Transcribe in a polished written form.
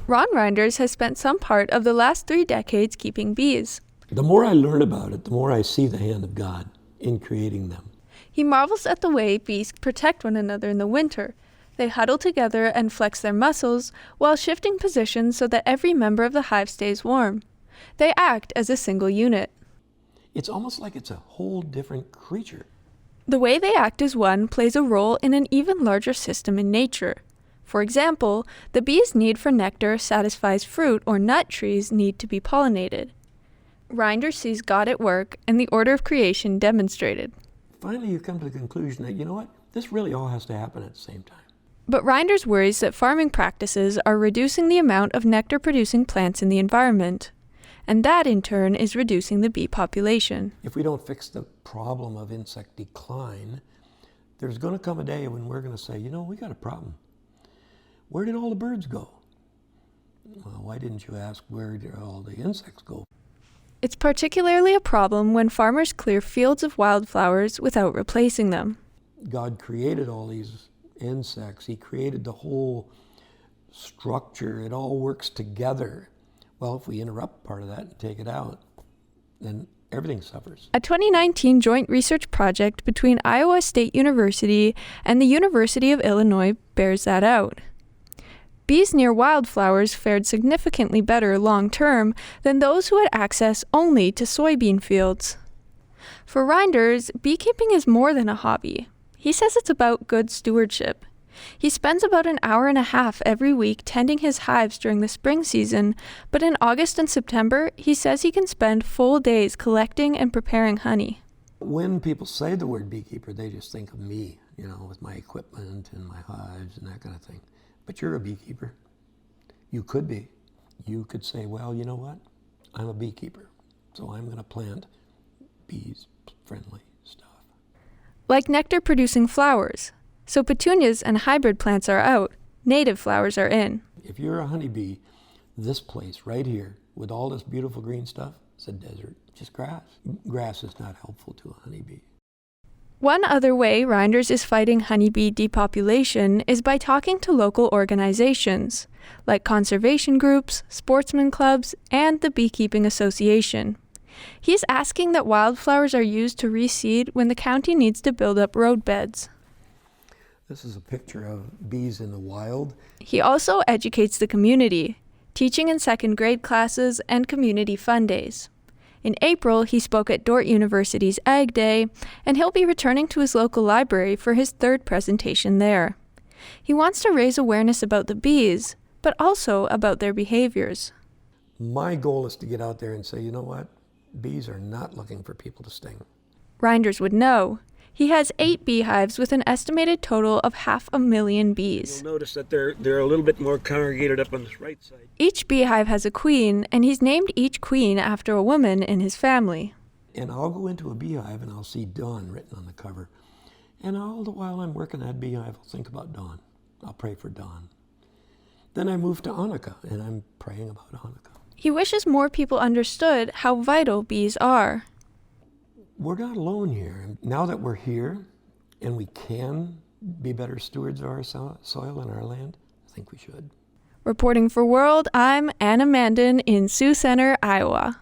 Ron Reinders has spent some part of the last 3 decades keeping bees. The more I learn about it, the more I see the hand of God in creating them. He marvels at the way bees protect one another in the winter. They huddle together and flex their muscles while shifting positions so that every member of the hive stays warm. They act as a single unit. It's almost like it's a whole different creature. The way they act as one plays a role in an even larger system in nature. For example, the bee's need for nectar satisfies fruit or nut trees' need to be pollinated. Reinders sees God at work and the order of creation demonstrated. Finally, you come to the conclusion that, you know what, this really all has to happen at the same time. But Reinders worries that farming practices are reducing the amount of nectar-producing plants in the environment, and that in turn is reducing the bee population. If we don't fix the problem of insect decline, there's going to come a day when we're going to say, you know, we got a problem. Where did all the birds go? Well, why didn't you ask where did all the insects go? It's particularly a problem when farmers clear fields of wildflowers without replacing them. God created all these insects. He created the whole structure. It all works together. Well, if we interrupt part of that and take it out, then everything suffers. A 2019 joint research project between Iowa State University and the University of Illinois bears that out. Bees near wildflowers fared significantly better long-term than those who had access only to soybean fields. For Reinders, beekeeping is more than a hobby. He says it's about good stewardship. He spends about an hour and a half every week tending his hives during the spring season, but in August and September, he says he can spend full days collecting and preparing honey. When people say the word beekeeper, they just think of me, you know, with my equipment and my hives and that kind of thing. But you're a beekeeper. You could be. You could say, well, you know what? I'm a beekeeper, so I'm going to plant bees-friendly stuff. Like nectar-producing flowers. So petunias and hybrid plants are out. Native flowers are in. If you're a honeybee, this place right here, with all this beautiful green stuff, it's a desert, just grass. Grass is not helpful to a honeybee. One other way Reinders is fighting honeybee depopulation is by talking to local organizations, like conservation groups, sportsman clubs, and the Beekeeping Association. He's asking that wildflowers are used to reseed when the county needs to build up roadbeds. This is a picture of bees in the wild. He also educates the community, teaching in second grade classes and community fun days. In April, he spoke at Dordt University's Ag Day, and he'll be returning to his local library for his 3rd presentation there. He wants to raise awareness about the bees, but also about their behaviors. My goal is to get out there and say, you know what? Bees are not looking for people to sting. Reinders would know. He has 8 beehives with an estimated total of 500,000 bees. You'll notice that they're a little bit more congregated up on this right side. Each beehive has a queen, and he's named each queen after a woman in his family. And I'll go into a beehive and I'll see Dawn written on the cover. And all the while I'm working that beehive, I'll think about Dawn. I'll pray for Dawn. Then I move to Hanukkah, and I'm praying about Hanukkah. He wishes more people understood how vital bees are. We're not alone here. Now that we're here and we can be better stewards of our soil and our land, I think we should. Reporting for World, I'm Anna Mandin in Sioux Center, Iowa.